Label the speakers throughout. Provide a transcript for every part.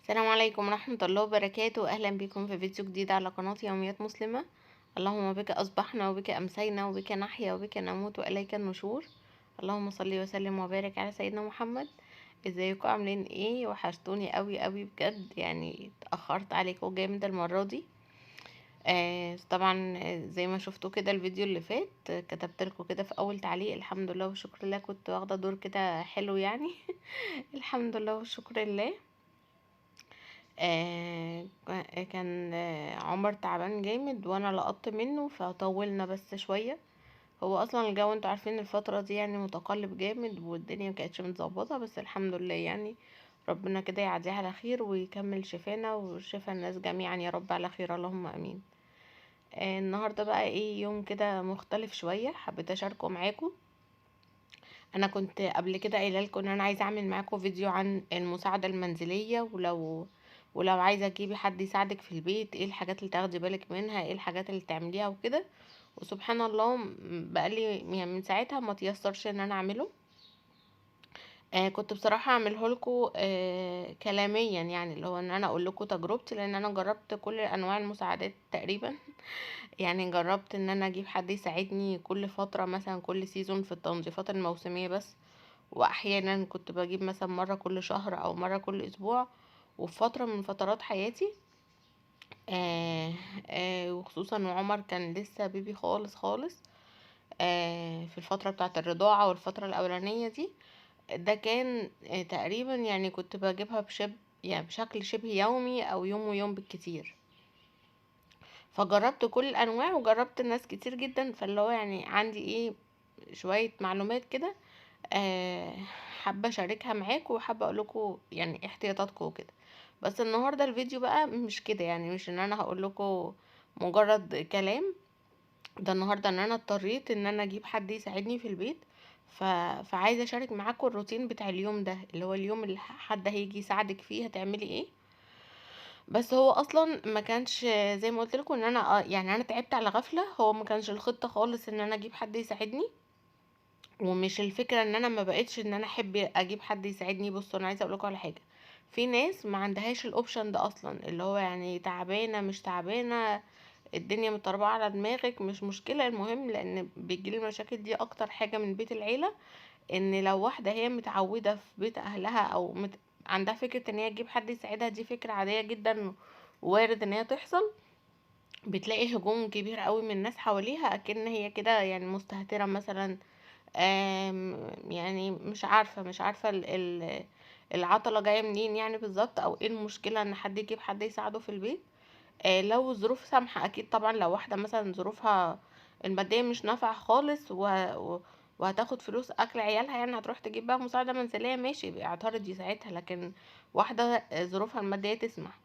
Speaker 1: السلام عليكم ورحمة الله وبركاته. أهلا بكم في فيديو جديد على قناة يوميات مسلمة. اللهم بك أصبحنا وبك أمسينا وبك نحيا وبك نموت وإليك النشور. اللهم صل وسلم وبارك على سيدنا محمد. ازيكم عاملين ايه؟ وحشتوني قوي قوي بجد، يعني اتأخرت عليكم جامد المرة دي. طبعا، زي ما شفتوا كده الفيديو اللي فات، كتبت لكم كده في اول تعليق الحمد لله والشكر لله، كنت واخده دور كده حلو يعني. الحمد لله والشكر لله. كان عمر تعبان جامد وانا لقطت منه فطولنا بس شويه. هو اصلا الجو انتوا عارفين الفتره دي يعني متقلب جامد والدنيا مكانتش متظبطه، بس الحمد لله يعني. ربنا كده يعديها على خير ويكمل شفانا وشفا الناس جميعا يا رب على خير، اللهم امين. النهارده بقى ايه، يوم كده مختلف شويه، حبيت اشاركه معاكم. انا كنت قبل كده قايله لكم ان انا عايزه اعمل معاكم فيديو عن المساعده المنزليه، ولو عايزه تجيبي حد يساعدك في البيت، ايه الحاجات اللي تاخدي بالك منها، ايه الحاجات اللي تعمليها وكده. وسبحان الله بقالي يعني من ساعتها ما تيسرش ان انا اعمله. كنت بصراحه اعمله لكم كلاميا، يعني اللي هو ان انا اقول لكم تجربتي، لان انا جربت كل انواع المساعدات تقريبا. يعني جربت ان انا اجيب حد يساعدني كل فتره، مثلا كل سيزون في التنظيفات الموسميه بس. واحيانا كنت بجيب مثلا مره كل شهر او مره كل اسبوع. وفي فتره من فترات حياتي، وخصوصا وعمر كان لسه بيبي خالص خالص، في الفتره بتاعه الرضاعه والفتره الاولانيه دي، ده كان تقريبا يعني كنت بجيبها يعني بشكل شبه يومي او يوم ويوم بالكتير. فجربت كل الانواع وجربت الناس كتير جدا، فاللي هو يعني عندي ايه، شويه معلومات كده. آه حابه اشاركها معاكم وحابه اقول لكم يعني احتياطاتكم وكده. بس النهارده الفيديو بقى مش كده، يعني مش ان انا هقول لكم مجرد كلام. ده النهارده ان انا اضطريت ان انا اجيب حد يساعدني في البيت. فعايزه اشارك معاكم الروتين بتاع اليوم ده، اللي هو اليوم اللي حد هيجي يساعدك فيه هتعملي ايه. بس هو اصلا ما كانش زي ما قلت لكم ان انا يعني انا تعبت على غفله. هو ما كانش الخطه خالص ان انا اجيب حد يساعدني، ومش الفكرة ان انا ما بقتش ان انا احب اجيب حد يساعدني. بصوا انا عايزة اقولكم على حاجة. في ناس ما عندهاش الاوبشن ده اصلا، اللي هو يعني تعبانة مش تعبانة، الدنيا متربعة على دماغك مش مشكلة. المهم لان بيجيلي المشاكل دي اكتر حاجة من بيت العيلة، ان لو واحدة هي متعودة في بيت اهلها او عندها فكرة ان هي تجيب حد يساعدها، دي فكرة عادية جدا وارد ان هي تحصل. بتلاقي هجوم كبير قوي من الناس حواليها، اكن هي كده يعني مستهترة مثلا. يعني مش عارفة العطلة جاية منين يعني بالظبط، او ايه المشكلة ان حد يجيب حد يساعده في البيت. لو الظروف سامحة اكيد طبعا. لو واحدة مثلا ظروفها المادية مش نافعة خالص وهتاخد فلوس اكل عيالها، يعني هتروح تجيب بقى مساعدة منزلية، ماشي اعترض ساعتها. لكن واحدة ظروفها المادية تسمح.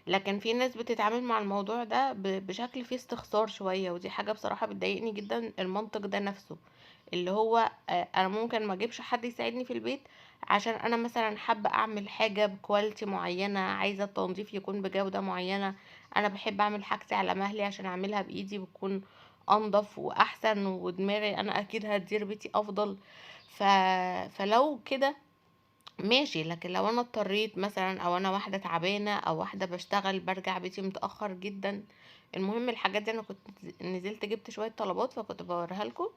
Speaker 1: لكن في ناس بتتعامل مع الموضوع ده بشكل فيه استخسار شوية، ودي حاجة بصراحة بتضايقني جدا. المنطق ده نفسه اللي هو انا ممكن ما اجيبش حد يساعدني في البيت عشان انا مثلا حابة اعمل حاجة بكواليتي معينة، عايزة التنظيف يكون بجودة معينة. انا بحب اعمل حاجتي على مهلي عشان اعملها بايدي بتكون انضف واحسن، ودماغي انا اكيد هتدير بيتي افضل. ف... فلو كده ماشي. لكن لو انا اضطريت مثلا، او انا واحده تعبانه، او واحده بشتغل برجع بيتي متاخر جدا، المهم الحاجات دي انا كنت نزلت جبت شويه طلبات فكنت بوريها لكم.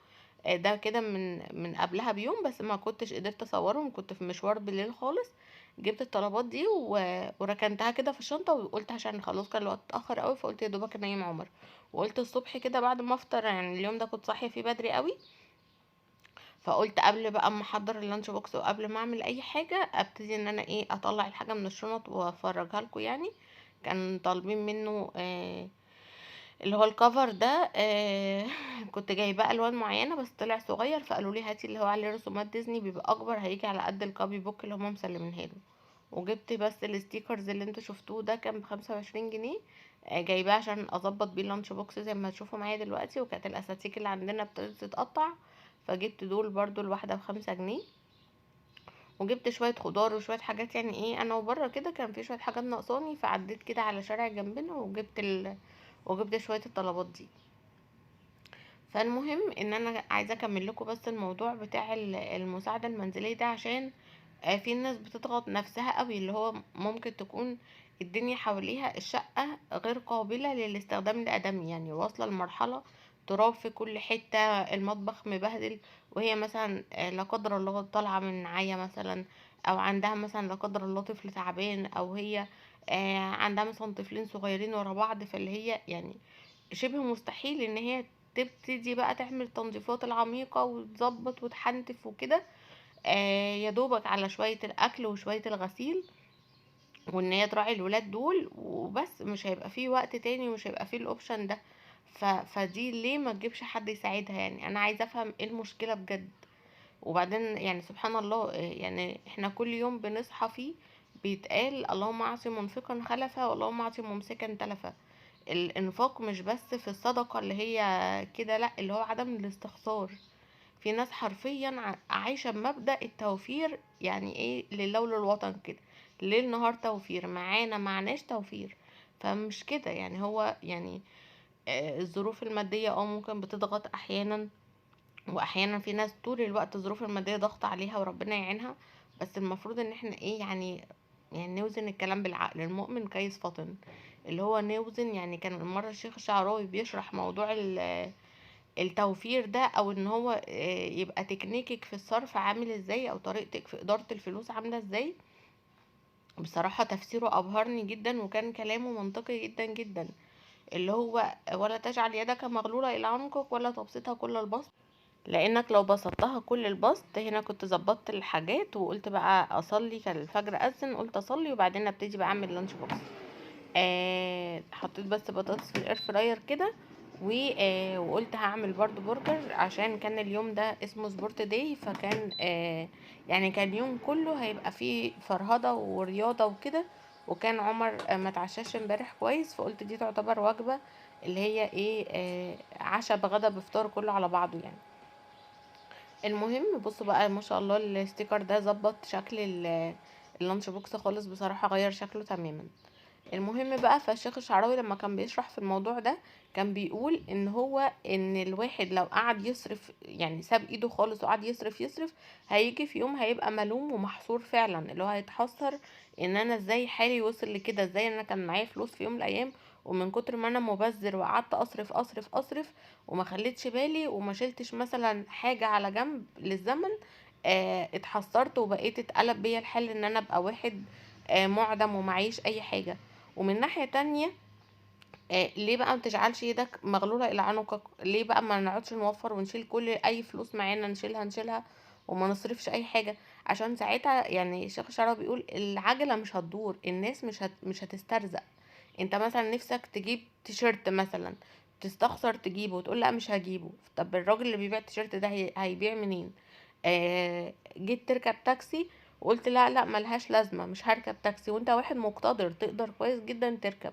Speaker 1: ده كده من قبلها بيوم، بس ما كنتش قدرت اصورهم، كنت في مشوار بالليل خالص. جبت الطلبات دي وركنتها كده في الشنطه، وقلت عشان خلاص كان الوقت اتاخر قوي، فقلت يا دوبك نايم عمر. وقلت الصبح كده بعد ما افطر، يعني اليوم ده كنت صاحيه فيه بدري قوي، فقلت قبل بقى ما احضر اللانش بوكس وقبل ما اعمل اي حاجه ابتدي ان انا ايه اطلع الحاجه من الشنط وافرجها لكم يعني. كان طالبين منه اللي هو الكفر ده. كنت جايباه الوان معينه بس طلع صغير، فقالوا لي هاتي اللي هو عليه رسومات ديزني بيبقى اكبر، هيجي على قد الكوبي بوك اللي هم مسلمينها له. وجبت بس الستيكرز اللي انتوا شفتوه ده كان ب25 جنيه. جايباه عشان اظبط بيه اللانش بوكس زي ما هتشوفوا معايا دلوقتي. وكانت الاساتيك اللي عندنا ابتدت تتقطع، فجبت دول برضو الواحدة ب5 جنيه. وجبت شوية خضار وشوية حاجات، يعني ايه انا وبره كده كان في شوية حاجات ناقصاني، فعديت كده على شارع جنبنا وجبت شوية الطلبات دي. فالمهم ان انا عايزة اكمل لكم بس الموضوع بتاع المساعدة المنزلية ده، عشان في ناس بتضغط نفسها قوي، اللي هو ممكن تكون الدنيا حواليها الشقة غير قابلة للاستخدام الآدمي، يعني واصلة لمرحلة تراب في كل حتة، المطبخ مبهدل، وهي مثلا لا قدر الله طالعة من عيا مثلا، أو عندها مثلا لا قدر الله طفل تعبان، أو هي عندها مثلا طفلين صغيرين ورا بعض، فاللي هي يعني شبه مستحيل ان هي تبتدي بقى تعمل التنظيفات العميقة وتظبط وتحنتف وكده، يا دوبك على شوية الأكل وشوية الغسيل، وإن هي تراعي الولاد دول وبس، مش هيبقى فيه وقت تاني، ومش هيبقى فيه الأوبشن ده. فدي ليه ما تجيبش حد يساعدها؟ يعني أنا عايزة أفهم ايه المشكلة بجد. وبعدين يعني سبحان الله، يعني احنا كل يوم بنصحى فيه بيتقال اللهم أعطي منفقا خلفا، واللهم أعطي ممسكا تلفا. الإنفاق مش بس في الصدقة اللي هي كده، لأ، اللي هو عدم الاستخسار. في ناس حرفيا عايشة بمبدأ التوفير، يعني ايه، لله وللوطن كده، ليل نهار توفير، معانا معناش توفير. فمش كده يعني، هو يعني الظروف المادية ممكن بتضغط احيانا، واحيانا في ناس طول الوقت الظروف المادية ضغط عليها وربنا يعينها. بس المفروض ان احنا ايه يعني نوزن الكلام بالعقل، المؤمن كيس فطن، اللي هو نوزن. يعني كان مرة الشيخ الشعراوي بيشرح موضوع التوفير ده، او ان هو يبقى تكنيكك في الصرف عامل ازاي، او طريقتك في ادارة الفلوس عاملة ازاي. بصراحة تفسيره ابهرني جدا، وكان كلامه منطقي جدا جدا، اللي هو ولا تجعل يدك مغلولة الى عنقك ولا تبسطها كل البسط، لانك لو بسطتها كل البسط هنا كنت ظبطت الحاجات وقلت بقى اصلي، كان الفجر اذن قلت اصلي وبعدين ابتدي بقى اعمل لانش بوكس. حطيت بس بطاطس في الاير فراير كده، وقلت هعمل برضو برجر، عشان كان اليوم ده اسمه سبورت داي، فكان يعني كان يوم كله هيبقى فيه فرهضة ورياضة وكده. وكان عمر ما تعشاش امبارح كويس، فقلت دي تعتبر وجبة اللي هي ايه، عشاء بغدا بفطار كله على بعضه يعني. المهم بصوا بقى، ما شاء الله الستيكر ده ظبط شكل اللانش بوكس خالص، بصراحة غير شكله تماما. المهم بقى، فالشيخ الشعراوي لما كان بيشرح في الموضوع ده كان بيقول ان الواحد لو قعد يصرف، يعني ساب ايده خالص وقعد يصرف يصرف، هيجي في يوم هيبقى ملوم ومحصور فعلا، اللي هو هيتحسر ان انا ازاي حالي وصل لكده، ازاي انا كان معايا فلوس في يوم من الايام ومن كتر ما انا مبذر وقعدت اصرف اصرف اصرف وما خليتش بالي وما شلتش مثلا حاجة على جنب للزمن. اتحسرت وبقيت اتقلب بيا الحال ان انا ابقى واحد معدم ومعيش اي حاجة. ومن ناحية تانية، ليه بقى ما تجعلش يدك مغلولة إلى عنقك؟ ليه بقى ما نقعدش نوفر ونشيل كل أي فلوس معانا نشيلها وما نصرفش أي حاجة؟ عشان ساعتها يعني الشيخ الشعراوي بيقول العجلة مش هتدور، الناس مش هتسترزق. انت مثلا نفسك تجيب تيشيرت مثلا، تستخسر تجيبه وتقول لا مش هجيبه، طب الراجل اللي بيبيع التيشيرت ده هيبيع منين؟ جيت تركب تاكسي وقلت لا لا ملهاش لازمة مش هركب تاكسي، وانت واحد مقتدر تقدر كويس جدا تركب،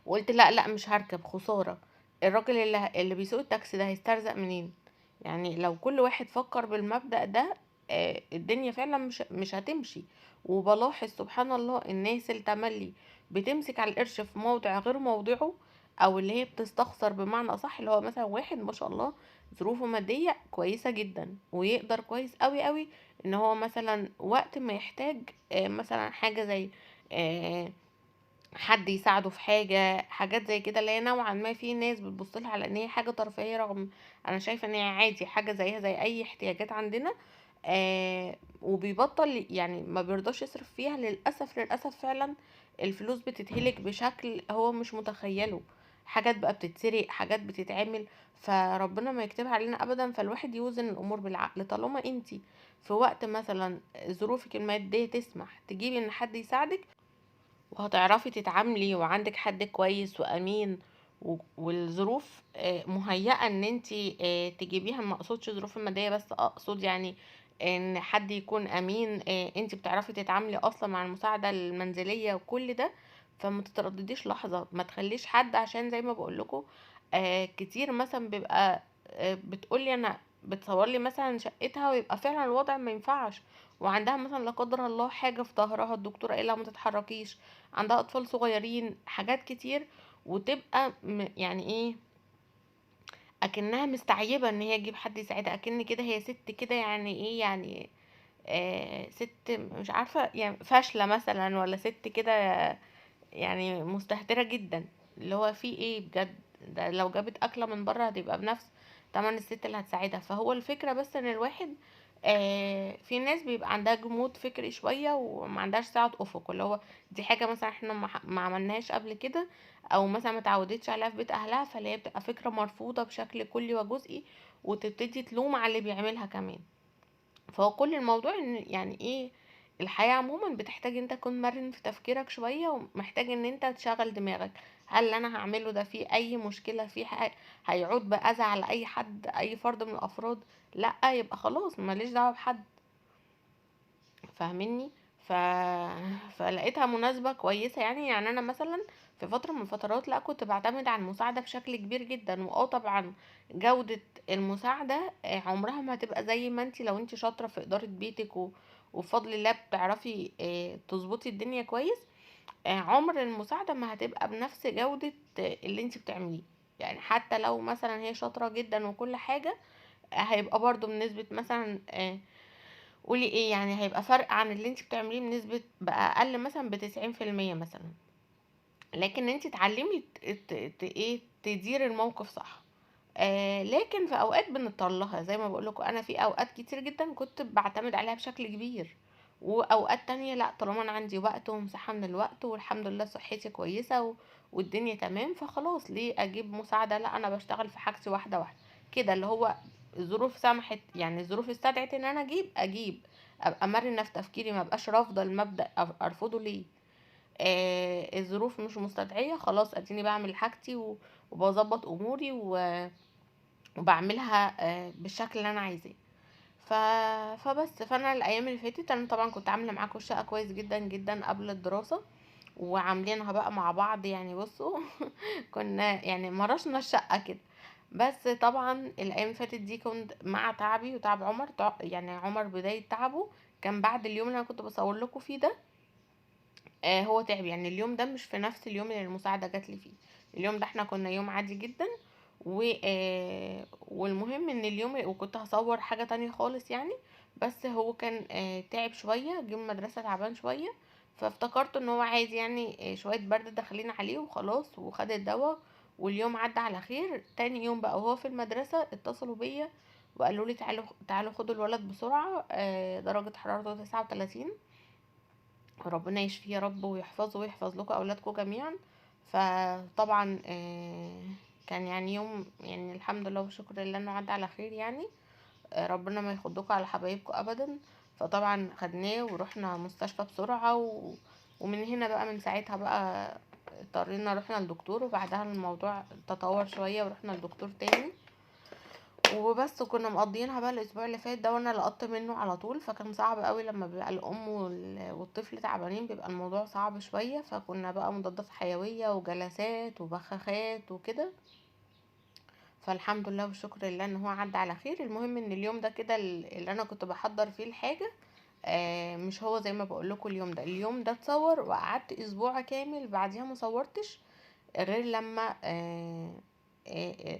Speaker 1: وقلت لا لا مش هركب خسارة، الراجل اللي بيسوق التاكسي ده هيسترزق منين؟ يعني لو كل واحد فكر بالمبدأ ده، الدنيا فعلا مش هتمشي. وبلاحظ سبحان الله الناس اللي تملي بتمسك على القرش في موضع غير موضعه، او اللي هي بتستخسر بمعنى اصح، اللي هو مثلا واحد ما شاء الله ظروفه مادية كويسة جدا ويقدر كويس قوي قوي ان هو مثلا وقت ما يحتاج مثلا حاجة زي آه، حد يساعده في حاجات زي كده، اللي هي نوعا ما في ناس بتبص لها على ان هي حاجه ترفيهيه، رغم انا شايفه ان هي عادي، حاجه زيها زي اي احتياجات عندنا. وبيبطل يعني ما بيرضاش يصرف فيها، للاسف للاسف فعلا الفلوس بتتهلك بشكل هو مش متخيله، حاجات بقى بتتسرق، حاجات بتتعمل، فربنا ما يكتبها علينا ابدا. فالواحد يوزن الامور بالعقل، طالما انتي في وقت مثلا ظروفك الماديه تسمح تجيبي ان حد يساعدك، وهتعرفي تتعاملي وعندك حد كويس وامين، والظروف مهيئة ان انتي تجيبيها. ما اقصدش ظروف المادية بس، اقصد يعني ان حد يكون امين، انتي بتعرفي تتعاملي اصلا مع المساعدة المنزلية وكل ده. فما تتردديش لحظة، ما تخليش حد، عشان زي ما بقولكوا كتير مثلا بيبقى بتقولي انا بتصورلي مثلا شقتها ويبقى فعلا الوضع ما ينفعش، وعندها مثلا لا قدر الله حاجة في ظهرها الدكتورة قايلها ما تتحركيش، عندها اطفال صغيرين، حاجات كتير، وتبقى يعني ايه، اكنها مستعيبه ان هي تجيب حد يساعدها، اكن كده هي ست كده، يعني ايه يعني ست مش عارفة يعني فاشلة مثلا، ولا ست كده يعني مستهترة جدا، اللي هو في ايه بجد؟ ده لو جابت اكلة من بره هتبقى بنفس تمن الست اللي هتساعدها. فهو الفكرة بس ان الواحد في ناس بيبقى عندها جمود فكري شوية وما عندهاش سعة افق، اللي هو دي حاجة مثلا احنا ما عملناهاش قبل كده، او مثلا ما تعودتش عليها في بيت اهلها، فاللي هي بتبقى فكرة مرفوضة بشكل كلي وجزئي، وتبتدي تلوم على اللي بيعملها كمان. فهو كل الموضوع ان يعني ايه، الحياة عموما بتحتاج انت تكون مرن في تفكيرك شوية، ومحتاج ان انت تشغل دماغك. هل اللي انا هعمله ده فيه اي مشكلة، فيه هيعود بأذى على اي حد، اي فرد من الافراد؟ لا، يبقى خلاص ماليش دعوة بحد. فاهمني؟ ف... فلقيتها مناسبة كويسة يعني انا مثلا في فترة من الفترات لا كنت بعتمد على المساعدة بشكل كبير جدا. طبعا جودة المساعدة عمرها ما هتبقى زي ما انت لو انت شاطرة في إدارة بيتك وبفضل الله بتعرفي تظبطي الدنيا كويس. عمر المساعدة ما هتبقى بنفس جودة اللي انت بتعمليه. يعني حتى لو مثلا هي شاطرة جدا وكل حاجة، هيبقى برضو بنسبة مثلا قولي ايه يعني، هيبقى فرق عن اللي انت بتعمليه بنسبة بأقل مثلا ب90% مثلا. لكن انت تعلمي ايه تدير الموقف صح. لكن في اوقات بنضطر لها، زي ما بقولكوا انا في اوقات كتير جدا كنت بعتمد عليها بشكل كبير، واوقات تانية لا، طالما انا عندي وقت ومساحة من الوقت والحمد لله صحتي كويسة والدنيا تمام، فخلاص ليه اجيب مساعدة؟ لا، انا بشتغل في حاجتي واحدة واحدة كده، اللي هو الظروف سمحت يعني، الظروف استدعت ان انا اجيب، ابقى مرنة في تفكيري، ما بقاش رافضة المبدأ ارفضه ليه. الظروف مش مستدعية، خلاص اديني بعمل حاجتي وبظبط اموري وبعملها بالشكل اللي انا عايزاه. ف... فانا الايام اللي فاتت انا طبعا كنت عامله معاكم الشقه كويس جدا جدا قبل الدراسه، وعاملينها بقى مع بعض يعني. بصوا كنا يعني مرشنا الشقه كده. بس طبعا الايام اللي فاتت دي كنت مع تعبي وتعب عمر، يعني عمر بدايه تعبه كان بعد اليوم اللي انا كنت بصور لكم فيه ده. هو تعب يعني، اليوم ده مش في نفس اليوم اللي المساعدة جات لي فيه. اليوم ده احنا كنا يوم عادي جدا، والمهم ان اليوم وكنت هصور حاجة تانية خالص يعني. بس هو كان تعب شوية، جه من المدرسة تعبان شوية، فافتكرت ان هو عادي يعني شوية برد داخلين عليه وخلاص، وخد الدواء واليوم عدى على خير. تاني يوم بقى وهو في المدرسة اتصلوا بيا وقالوا لي تعالوا تعالوا خدوا الولد بسرعة، درجة حرارته 39. ربنا يشفيه يا رب ويحفظه ويحفظ لكم اولادكم جميعا. فطبعا كان يعني يوم يعني الحمد لله وشكر لله انه عدى على خير يعني. ربنا ما يخضكم على حبايبكم ابدا. فطبعا خدناه ورحنا مستشفى بسرعة ومن هنا بقى من ساعتها بقى اضطرينا رحنا للدكتور، وبعدها الموضوع تطور شوية ورحنا لدكتور تاني وبس. كنا مقضيينها بقى الاسبوع اللي فات ده وانا لقطت منه على طول، فكان صعب قوي لما بيبقى الام والطفل تعبانين، بيبقى الموضوع صعب شوية. فكنا بقى مضادات حيوية وجلسات وبخاخات وكده. فالحمد لله والشكر لله ان هو عدى على خير. المهم ان اليوم ده كده اللي انا كنت بحضر فيه الحاجة، مش هو زي ما بقول لكم اليوم ده اتصور وقعدت اسبوع كامل بعديها ما صورتش غير لما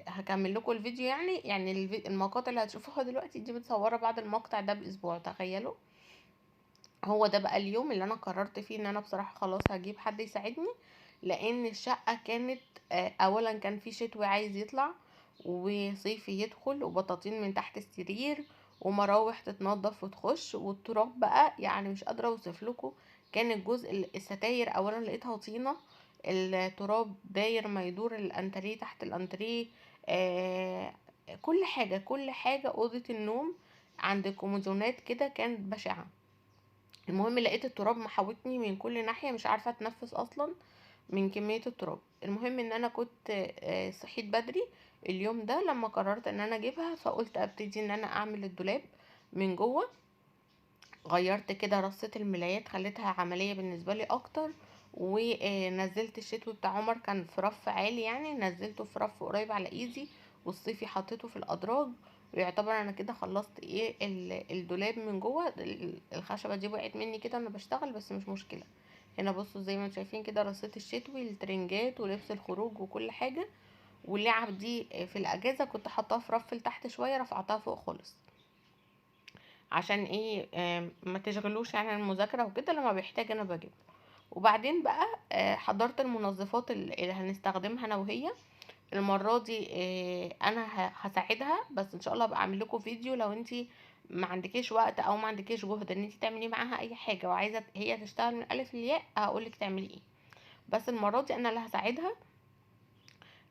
Speaker 1: هكمل لكم الفيديو يعني المقاطع اللي هتشوفوها دلوقتي دي متصوره بعد المقطع ده باسبوع، تخيلوا. هو ده بقى اليوم اللي انا قررت فيه ان انا بصراحه خلاص هجيب حد يساعدني، لان الشقه كانت اولا كان في شتوي عايز يطلع وصيفي يدخل وبطاطين من تحت السرير ومراوح تتنضف وتخش والتراب بقى يعني مش قادره اوصف لكم. كان الجزء الستاير اولا لقيتها طينه، التراب داير ما يدور، الانتريه تحت الانتريه، آه كل حاجه اوضه النوم عند الكوموديونات كده كانت بشعه. المهم لقيت التراب محاوطني من كل ناحية، مش عارفة اتنفس اصلا من كمية التراب. المهم ان انا كنت صحيت بدري اليوم ده لما قررت ان انا اجيبها، فقلت ابتدي ان انا اعمل الدولاب من جوه. غيرت كده رصة الملايات خليتها عملية بالنسبة لي اكتر، ونزلت الشتوي بتاع عمر كان في رف عالي يعني، نزلته في رف قريب على ايدي، والصيفي حطيته في الادراج. ويعتبر انا كده خلصت ايه الدولاب من جوه. الخشبة دي وقعت مني كده وانا بشتغل بس مش مشكلة. هنا بصوا زي ما انتم شايفين كده رصيت الشتوي، الترنجات ولبس الخروج وكل حاجة. واللعب دي في الاجازة كنت حطاها في رف لتحت شوية، رفعتها فوق خالص. عشان ايه ما تشغلوش يعني عن المذاكرة وكده، لما بيحتاج انا بجيب. وبعدين بقى حضرت المنظفات اللي هنستخدمها انا وهي. المرة دي انا هساعدها، بس ان شاء الله ابقى اعمل لكم فيديو لو انتي ما عندكيش وقت او ما عندكيش جهد ان انتي تعملي معاها اي حاجة وعايزة هي تشتغل من الف للياء، هقولك تعملي ايه. بس المرة دي انا اللي هساعدها.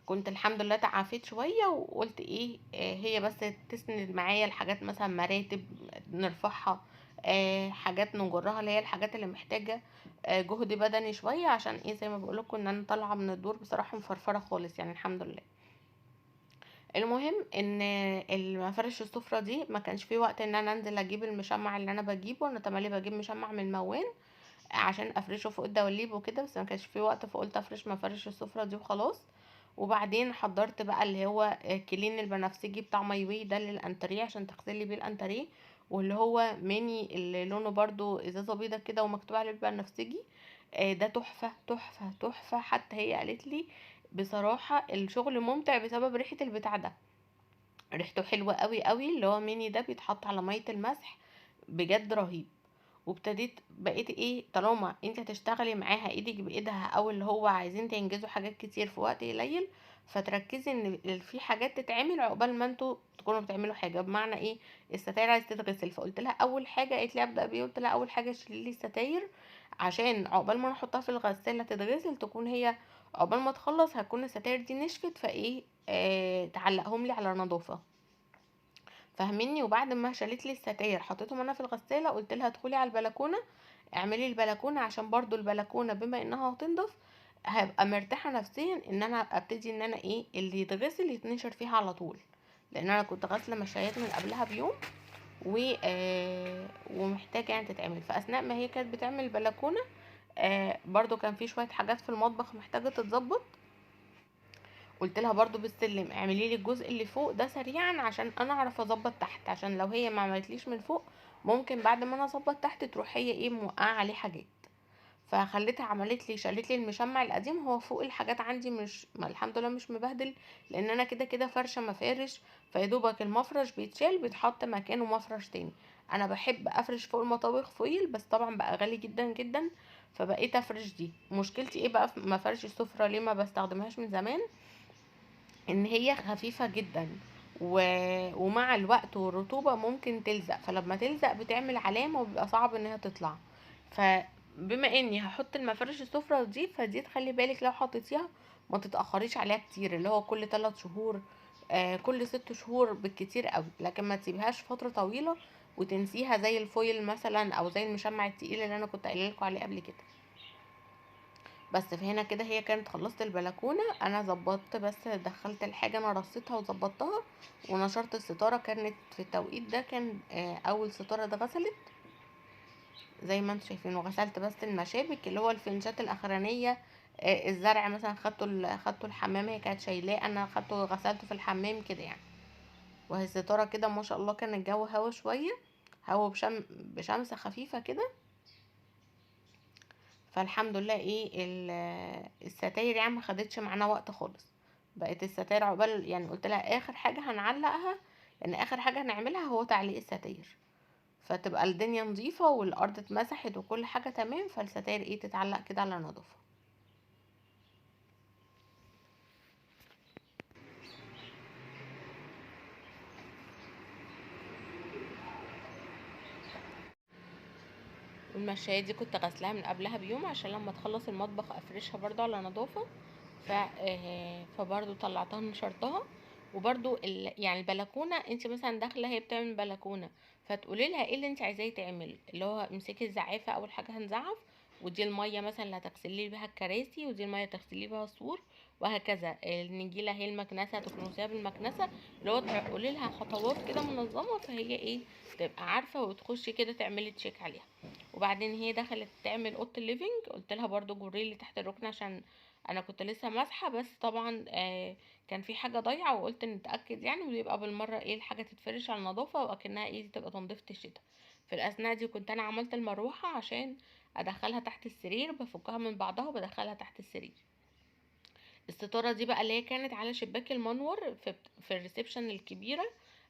Speaker 1: كنت الحمد لله تعافيت شوية وقلت ايه هي بس تسند معايا الحاجات، مثلا مراتب نرفعها، حاجات نجرها، اللي هي الحاجات اللي محتاجة جهد بدني شوية، عشان ايه زي ما بقولكوا ان انا طالعة من الدور بصراحة مفرفرة خالص يعني الحمد لله. المهم ان المفارش السفرة دي ما كانش في وقت ان انا انزل اجيب المشمع اللي انا بجيبه، انا تملي بجيب مشمع من الموان عشان افرشه فوق الدواليب وكده، بس ما كانش في وقت فقلت افرش مفارش السفرة دي وخلاص. وبعدين حضرت بقى اللي هو كلين البنفسجي بتاع ماي واي ده للانتريه عشان تغسلي بيه الانتريه، واللي هو ميني اللي لونه برضو ازازه بيضه كده ومكتوب عليه البنفسجي. ده تحفه تحفه تحفه، حتى هي قالت لي بصراحه الشغل ممتع بسبب ريحه البتاع ده. ريحته حلوه قوي قوي، اللي هو ميني ده بيتحط على ميه المسح، بجد رهيب. وابتديت بقيت ايه، طالما انت هتشتغلي معاها ايدك بايدها، او اللي هو عايزين تنجزوا حاجات كتير في وقت قليل، فتركزي ان في حاجات تتعمل عقبال ما انتوا تكونوا بتعملوا حاجه. بمعنى ايه، الستاير عايز تتغسل، فقلت لها اول حاجه، قالت لي ابدا بيه، قلت لها اول حاجه شيلي لي الستاير، عشان عقبال ما نحطها في الغساله تتغسل تكون هي، عقبال ما تخلص هتكون الستاير دي نشفت، فايه تعلقهم لي على نظافه، فاهميني. وبعد ما شالت لي الستاير حطيتهم انا في الغساله، قلت لها ادخلي على البلكونه اعملي البلكونه، عشان برضو البلكونه بما انها هتنضف هبقى مرتاحه نفسيا ان انا ابتدي ان انا ايه اللي يتغسل يتنشر فيها على طول، لان انا كنت غاسله مشايات من قبلها بيوم ومحتاجه يعني تتعمل. فاثناء ما هي كانت بتعمل البلكونه برضو كان في شويه حاجات في المطبخ محتاجه تتظبط. قلت لها برضو بالسلم اعملي لي الجزء اللي فوق ده سريعا عشان انا اعرف اظبط تحت، عشان لو هي ما عملتليش من فوق ممكن بعد ما انا اظبط تحت تروح هي ايه موقعه عليه حاجات. فخليتها عملت لي شالت لي المشمع القديم، هو فوق الحاجات عندي مش ما الحمد لله مش مبهدل، لان انا كده كده فرشه مفارش، فيدوبك المفرش بيتشال بيتحط مكانه مفرش تاني. انا بحب افرش فوق المطابخ فويل، بس طبعا بقى غالي جدا جدا، فبقيت افرش دي. مشكلتي ايه بقى في مفارش السفره ليه ما بستخدمهاش من زمان، ان هي خفيفة جدا و... ومع الوقت والرطوبة ممكن تلزق، فلما تلزق بتعمل علامة وبيبقى صعب ان هي تطلع. فبما اني هحط المفارش السفرة دي، فدي تخلي بالك لو حطيتيها ما تتأخريش عليها كتير، اللي هو كل 3 شهور كل 6 شهور بالكتير قوي، لكن ما تسيبهاش فترة طويلة وتنسيها زي الفويل مثلا او زي المشمع التقيل اللي انا كنت قايله لكم عليه قبل كده. بس فهنا كده هي كانت خلصت البلكونه، انا ظبطت بس دخلت الحاجه انا رصيتها وظبطتها ونشرت الستاره، كانت في التوقيت ده كان اول ستاره اتغسلت زي ما انتم شايفين، وغسلت بس المشابك اللي هو الفنجات الاخرانيه. الزرع مثلا خدته الحمام، هي كانت شايلاه انا خدته غسلته في الحمام كده يعني. وهي الستاره كده ما شاء الله كان الجو هوا شويه، هوا بشمس خفيفه كده، فالحمد لله ايه الستاير يعني ما خدتش معانا وقت خالص. بقت الستاير عقبال يعني قلت لها اخر حاجه هنعلقها، يعني اخر حاجه هنعملها هو تعليق الستاير، فتبقى الدنيا نظيفه والارض اتمسحت وكل حاجه تمام، فالستاير ايه تتعلق كده على نظافه. والمشاية دي كنت غسلاها من قبلها بيوم عشان لما تخلص المطبخ افرشها برضو على نظافة. فبرضو طلعتها نشرتها. وبرضو يعني البلكونة انت مثلا داخلة هي بتعمل بلكونة، فتقولي لها ايه اللي انت عايزاه يتعمل، اللي هو امسكي الزعافة اول حاجة هنزعف، ودي المية مثلا اللي هتغسلي بيها الكراسي، ودي المية تغسلي بيها السور، وهكذا. النجيلة هي المكنسة تكنسيها بالمكنسة، اللي هو تقولي لها خطوات كده منظمة، فهي ايه تبقى عارفة وتخشي كده تعملي تشيك عليها. وبعدين هي دخلت تعمل اوضه الليفينج، قلت لها برضو جري لي تحت الركن عشان انا كنت لسه ماسحه، بس طبعا كان في حاجه ضايعه وقلت نتاكد يعني، ويبقى بالمره ايه الحاجه تتفرش على النظافه واكنها ايه تبقى تنظيفه الشتاء. في الاثناء دي كنت انا عملت المروحه عشان ادخلها تحت السرير، بفكها من بعضها وبدخلها تحت السرير. الستاره دي بقى اللي هي كانت على شباك المنور في الريسبشن الكبيره،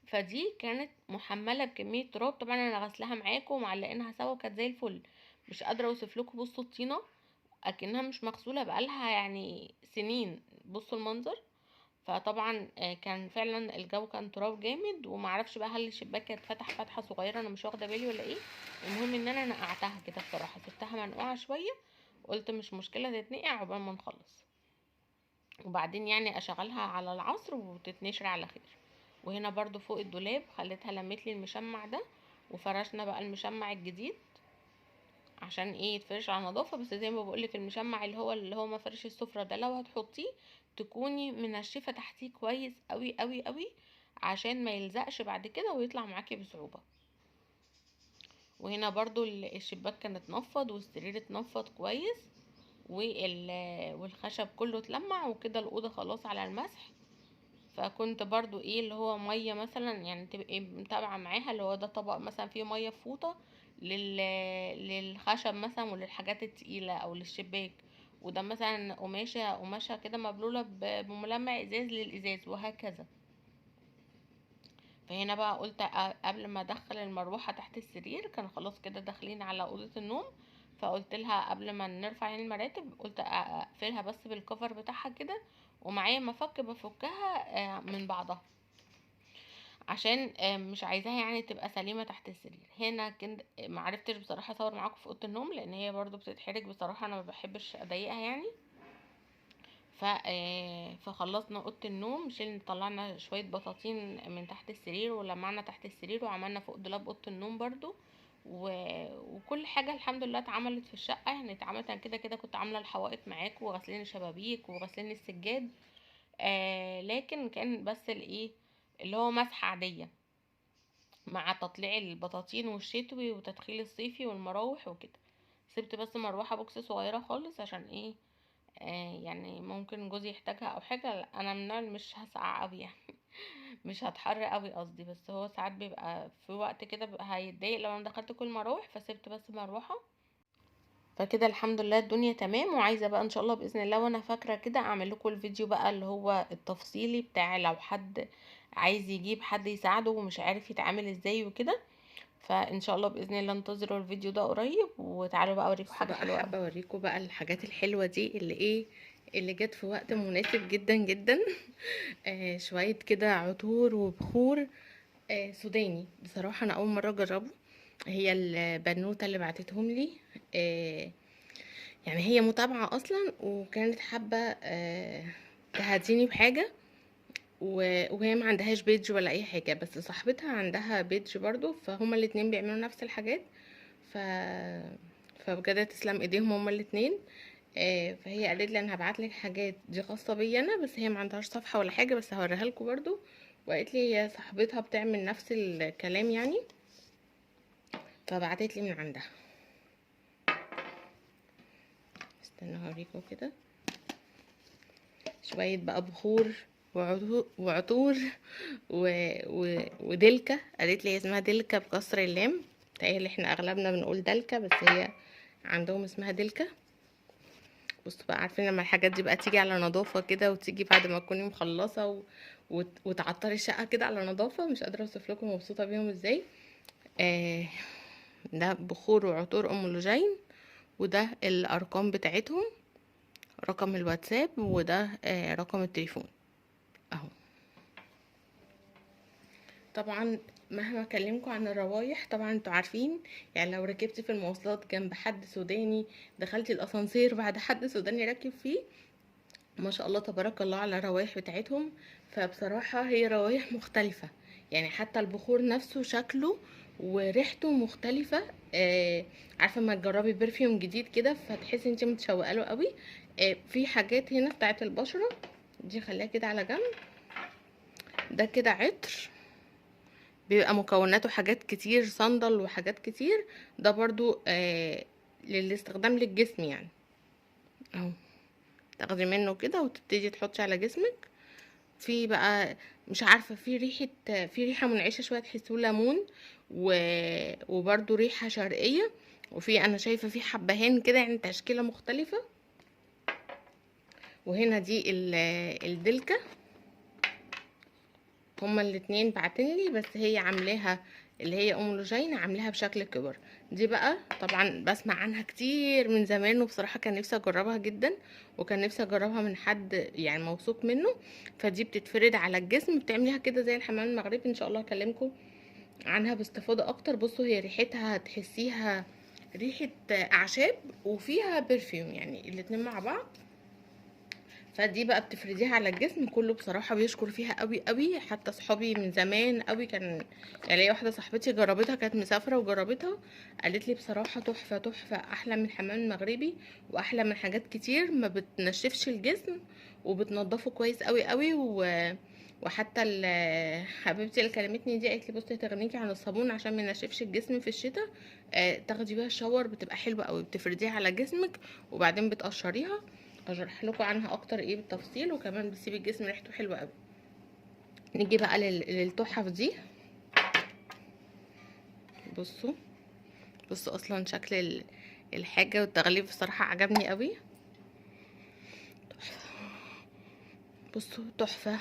Speaker 1: فدي كانت محمله بكميه تراب. طبعا انا غسلها معاكم ومعلقينها سوا وكانت زي الفل، مش قادره اوصف لكم. بصوا الطينه اكنها مش مغسوله بقالها يعني سنين، بصوا المنظر. فطبعا كان فعلا الجو كان تراب جامد، ومعرفش بقى هل الشباك كانت فتح فتحه صغيره انا مش واخده بالي ولا ايه. المهم ان انا نقعتها كده بصراحه، سبتها منقوعه شويه، قلت مش مشكله تتنقع عقبال ما نخلص، وبعدين يعني اشغلها على العصر وتتنشر على خير. وهنا برضو فوق الدولاب خليتها لمت لي المشمع ده، وفرشنا بقى المشمع الجديد عشان ايه يتفرش على نظافه. بس زي ما بقولك المشمع اللي هو مفرش السفره ده، لو هتحطيه تكوني منشفه تحتيه كويس قوي قوي قوي، عشان ما يلزقش بعد كده ويطلع معاكي بصعوبه. وهنا برضو الشباك كان اتنفض والسرير اتنفض كويس، والخشب كله اتلمع وكده، الاوضه خلاص على المسح. فكنت برضو ايه اللي هو ميه مثلا، يعني تبقي متابعه معاها، اللي هو ده طبق مثلا فيه ميه في فوطه لل... للخشب مثلا وللحاجات التقيله او للشباك، وده مثلا قماشه كده مبلوله بملمع ازاز للازاز، وهكذا. فهنا بقى قلت قبل ما ادخل المروحه تحت السرير، كان خلاص كده داخلين على اوضه النوم، فقلت لها قبل ما نرفع يعني المراتب، قلت اقفلها بس بالكفر بتاعها كده، ومعايا مفك بفكها من بعضها، عشان مش عايزاها يعني تبقى سليمه تحت السرير. هنا كنت معرفتش بصراحه اصور معاكم في اوضه النوم، لان هي برضو بتتحرج بصراحه، انا ما بحبش اضايقها يعني. فخلصنا اوضه النوم، شلنا طلعنا شويه بطاطين من تحت السرير ولمعنا تحت السرير، وعملنا فوق دولاب اوضه النوم برضو. و... وكل حاجه الحمد لله اتعملت في الشقه، يعني اتعملت. أنا كده كده كنت عامله الحوائط معاكم وغسلين الشبابيك وغسلين السجاد. لكن كان بس الايه اللي هو مسحه عاديه، مع تطليع البطاطين والشتوي وتدخيل الصيفي والمراوح وكده. سبت بس مروحه بوكس صغيره خالص، عشان ايه يعني ممكن جوزي يحتاجها او حاجه. لا، انا من النوع اللي مش هسقع قوي يعني مش هتحر قوي قصدي، بس هو ساعات بيبقى في وقت كده بيبقى هيتضايق لو انا دخلت كل مراوح، فسبت بس مروحه. فكده الحمد لله الدنيا تمام. وعايزه بقى ان شاء الله باذن الله، وانا فاكره كده اعمل لكم الفيديو بقى اللي هو التفصيلي بتاع لو حد عايز يجيب حد يساعده ومش عارف يتعامل ازاي وكده. فان شاء الله باذن الله انتظروا الفيديو ده قريب، وتعالوا بقى اوريكم حاجه حلوه قوي. حابه اوريكم بقى الحاجات الحلوه دي اللي ايه اللي جت في وقت مناسب جدا جدا. شويه كده عطور وبخور سوداني. بصراحه انا اول مره اجربه. هي البنوته اللي بعتتهم لي آه يعني هي متابعه اصلا، وكانت حابه تهديني بحاجه، وهي ما عندهاش بيج ولا اي حاجه، بس صاحبتها عندها بيج برضو، فهما الاتنين بيعملوا نفس الحاجات. ف فبجد تسلم ايديهم هما الاتنين. فهي قالت لي انا هبعت لك حاجات دي خاصه بيا انا، بس هي ما عندهاش صفحه ولا حاجه، بس هوريها لكم برضو. وقالت لي هي صاحبتها بتعمل نفس الكلام يعني، فبعتت لي من عندها. استنى هوريكم كده شويه بقى بخور وعطور ودلكة. قالت لي اسمها دلكة بكسر اللام، تقريبا احنا اغلبنا بنقول دلكة، بس هي عندهم اسمها دلكة. بصوا بقى، عارفين لما الحاجات دي بقى تيجي على نظافة كده، وتيجي بعد ما تكوني مخلصة وتعطري الشقة كده على نظافة، مش قادرة اوصف لكم مبسوطة بيهم ازاي. آه ده بخور وعطور ام لوجين، وده الارقام بتاعتهم، رقم الواتساب، وده رقم التليفون اهو. طبعا مهما اكلمكم عن الروايح، طبعا انتوا عارفين يعني لو ركبتي في المواصلات جنب حد سوداني، دخلتي الاسانسير بعد حد سوداني راكب فيه، ما شاء الله تبارك الله على الروايح بتاعتهم. فبصراحة هي روايح مختلفة، يعني حتى البخور نفسه شكله وريحته مختلفة. عارفة ما تجربي برفيوم جديد كده فتحسي انت متشوقه له قوي. في حاجات هنا بتاعت البشرة دي، خليها كده على جنب. ده كده عطر بيبقى مكوناته حاجات كتير، صندل وحاجات كتير. ده برضو للاستخدام للجسم يعني اهو. تاخدي منه كده وتبتدي تحطي على جسمك. في بقى مش عارفه، في ريحه منعشه شويه، تحسوه ليمون وبرضو ريحه شرقيه. وفي انا شايفه في حبهان كده، يعني تشكيله مختلفه. وهنا دي الدلكه هما الاتنين بعتنلي، بس هي عاملاها اللي هي ام لوجين عاملاها بشكل كبر. دي بقى طبعا بسمع عنها كتير من زمان، وبصراحه كان نفسي اجربها جدا، وكان نفسي اجربها من حد يعني موثوق منه. فدي بتتفرد على الجسم، بتعمليها كده زي الحمام المغربي. ان شاء الله اكلمكم عنها باستفاضه اكتر. بصوا هي ريحتها تحسيها ريحه اعشاب وفيها برفيوم، يعني الاتنين مع بعض. فدي بقى بتفرديها على الجسم كله. بصراحه بيشكر فيها قوي قوي، حتى صحابي من زمان قوي كان يعني ليا واحده صاحبتي جربتها، كانت مسافره وجربتها، قالت لي بصراحه تحفه تحفه، احلى من الحمام المغربي واحلى من حاجات كتير، ما بتنشفش الجسم وبتنضفه كويس قوي قوي. وحتى حبيبتي اللي كلمتني دي قالت لي بصي تغنيكي عن الصابون عشان ما ينشفش الجسم في الشتاء، تاخدي بيها الشاور بتبقى حلوه قوي، بتفرديها على جسمك وبعدين بتقشريها. اشرح لكم عنها اكتر ايه بالتفصيل، وكمان بتسيب الجسم ريحته حلوه قوي. نيجي بقى للتحف دي. بصوا بصوا اصلا شكل الحاجه والتغليف بصراحه عجبني قوي. بصوا تحفه،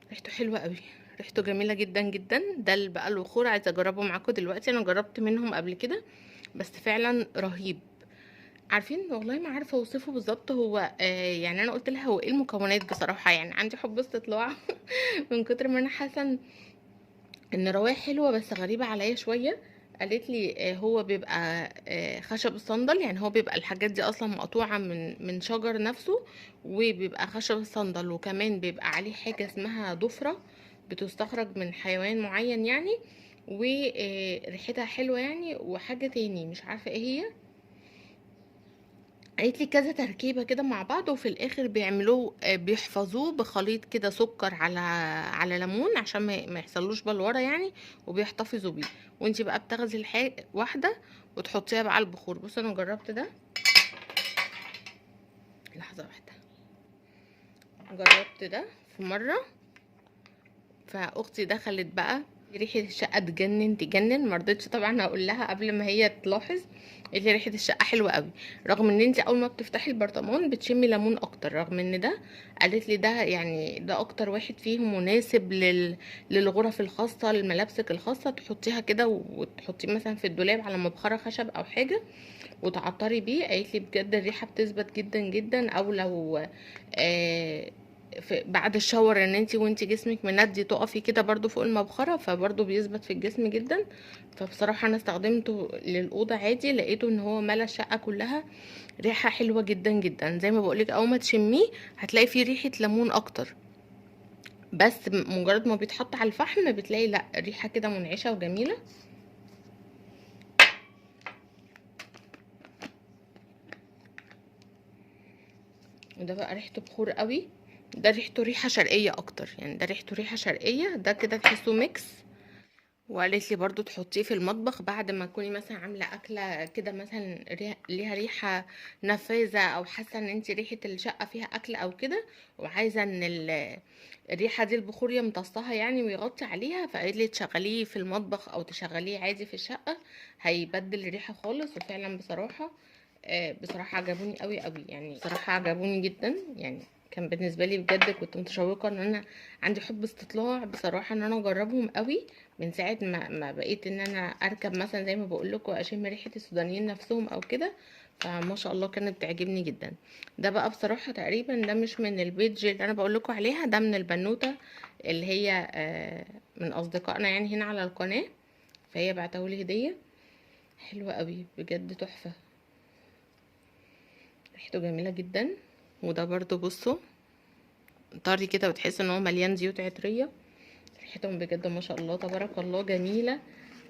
Speaker 1: ريحته حلوه قوي، ريحته جميله جدا جدا. ده بقى البخور عايزه اجربه معاكم دلوقتي، انا جربت منهم قبل كده بس فعلا رهيب. عارفين والله ما عارفه اوصفه بالظبط هو يعني انا قلت لها هو ايه المكونات، بصراحه يعني عندي حب استطلاع من كتر ما انا حاسه ان روايح حلوه بس غريبه عليا شويه. قالت لي هو بيبقى خشب الصندل، يعني هو بيبقى الحاجات دي اصلا مقطوعه من شجر نفسه، وبيبقى خشب الصندل، وكمان بيبقى عليه حاجه اسمها ضفره بتستخرج من حيوان معين يعني، وريحتها حلوه يعني. وحاجه تاني مش عارفه ايه هي، قالت لي كذا تركيبه كده مع بعض، وفي الاخر بيعملوه بيحفظوه بخليط كده سكر على ليمون عشان ما يحصلوش بلوره يعني، وبيحتفظوا بيه. وانتي بقى بتاخدي الحاجه واحده وتحطيها بقى على البخور. بص انا جربت ده، لحظه واحده، جربت ده في مره، فاختي دخلت بقى ريحه الشقه تجنن تجنن، مرضتش طبعا اقول لها قبل ما هي تلاحظ. اللي ريحه الشقه حلوه قوي، رغم ان انت اول ما بتفتحي البرطمان بتشمي ليمون اكتر، رغم ان ده قالت لي ده يعني ده اكتر واحد فيهم مناسب للغرف الخاصه، لملابسك الخاصه، تحطيها كده وتحطيه مثلا في الدولاب على مبخره خشب او حاجه وتعطري بيه. قالت لي بجد الريحه بتثبت جدا جدا. او لو آه بعد الشاور ان وانتي جسمك مندي تقفي كده برضو فوق المبخره، فبرضو بيثبت في الجسم جدا. فبصراحه انا استخدمته للاوضه عادي، لقيته ان هو ملا الشقه كلها ريحه حلوه جدا جدا. زي ما بقولك اول ما تشميه هتلاقي فيه ريحه ليمون اكتر، بس مجرد ما بيتحط على الفحم بتلاقي لا ريحه كده منعشه وجميله. وده بقى ريحته بخور قوي، ده ريحته ريحه شرقيه اكتر، يعني ده ريحته ريحه شرقيه، ده كده تحسه ميكس. وقالت لي برضو تحطيه في المطبخ بعد ما تكوني مثلا عامله اكله كده مثلا ليها ريحه نفاذه، او حاسه ان انت ريحه الشقه فيها اكل او كده، وعايزه ان الريحه دي البخور يمتصها يعني ويغطي عليها. فقالت لي تشغليه في المطبخ او تشغليه عادي في الشقه، هيبدل الريحه خالص. وفعلا بصراحه بصراحه عجبوني قوي قوي، يعني بصراحه عجبوني جدا يعني. كان بالنسبه لي بجد كنت متشوقه ان انا عندي حب استطلاع بصراحه ان انا اجربهم قوي من ساعه ما بقيت ان انا اركب مثلا زي ما بقول لكم اشم ريحه السودانيين نفسهم او كده. فما شاء الله كانت بتعجبني جدا. ده بقى بصراحه تقريبا ده مش من البيج اللي انا بقول لكم عليها، ده من البنوته اللي هي من اصدقائنا يعني هنا على القناه، فهي بعتهولي هديه. حلوه قوي بجد تحفه، ريحته جميله جدا. وده برضو بصوا طري كده وتحس ان هو مليان زيوت عطريه، ريحتهم بجد ما شاء الله تبارك الله جميله.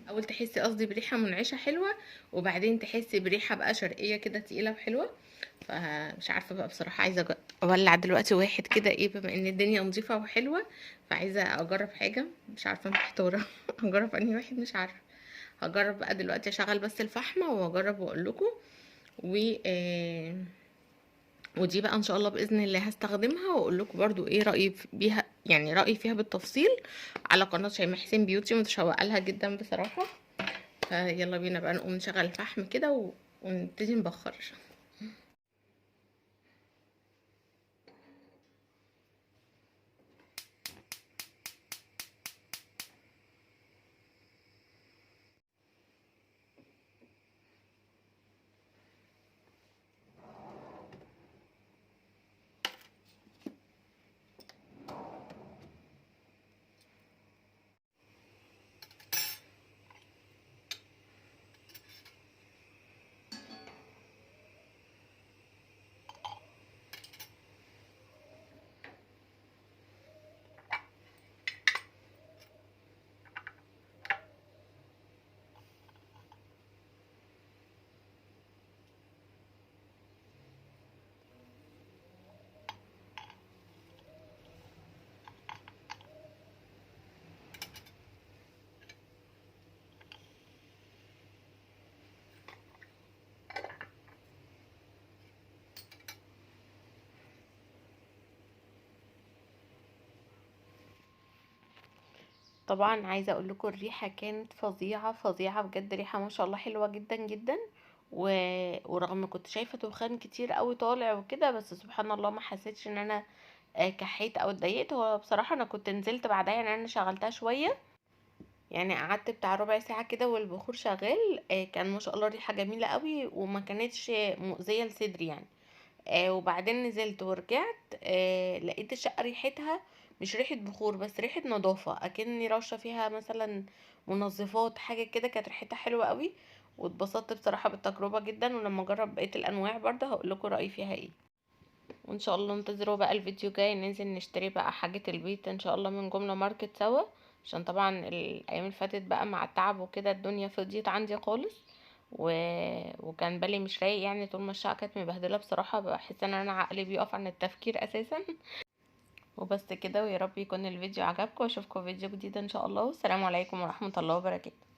Speaker 1: اول تحسي قصدي بريحه منعشه حلوه، وبعدين تحسي بريحه بقى شرقيه كده تقيله وحلوه. فمش عارفه بقى بصراحه، عايزه اولع دلوقتي واحد كده ايه، بما ان الدنيا نظيفه وحلوه فعايزه اجرب حاجه، مش عارفه محتاره اجرب انهي واحد مش عارفه. هجرب بقى دلوقتي اشغل بس الفحمه واجرب واقول لكم. و ودي بقى ان شاء الله باذن الله هستخدمها واقول لكم برضو ايه رايي بيها، يعني رايي فيها بالتفصيل على قناه شيماء حسين بيوتي، متشوقه لها جدا بصراحه. فيلا بينا بقى نقوم نشغل الفحم كده ونبتدي نبخر. طبعا عايزه اقول لكم الريحه كانت فظيعه فظيعه بجد، ريحه ما شاء الله حلوه جدا جدا. و... ورغم كنت شايفه دخان كتير قوي طالع وكده، بس سبحان الله ما حسيتش ان انا كحيت او اتضايقت. هو بصراحه انا كنت نزلت بعدها، يعني انا شغلتها شويه، يعني قعدت بتاع ربع ساعه كده والبخور شغال. كان ما شاء الله ريحه جميله قوي وما كانتش مؤذيه لصدري يعني. وبعدين نزلت ورجعت، لقيت الشقة ريحتها مش ريحة بخور، بس ريحة نظافة، اكني راشة فيها مثلا منظفات حاجة كده. كانت ريحتها حلوة قوي، واتبسطت بصراحة بالتجربة جدا. ولما اجرب بقية الانواع برضه هقول لكم رأيي فيها ايه. وان شاء الله انتظروا بقى الفيديو جاي، ننزل نشتري بقى حاجة البيت ان شاء الله من جملة ماركت سوا، عشان طبعا الايام اللي فاتت بقى مع التعب وكده الدنيا فضيت عندي خالص. و... وكان بالي مش رايق، يعني طول ما الشقه كانت مبهدله بصراحه بحس ان انا عقلي بيقف عن التفكير اساسا. وبس كده، ويا رب يكون الفيديو عجبكم، واشوفكم فيديو جديد ان شاء الله. والسلام عليكم ورحمه الله وبركاته.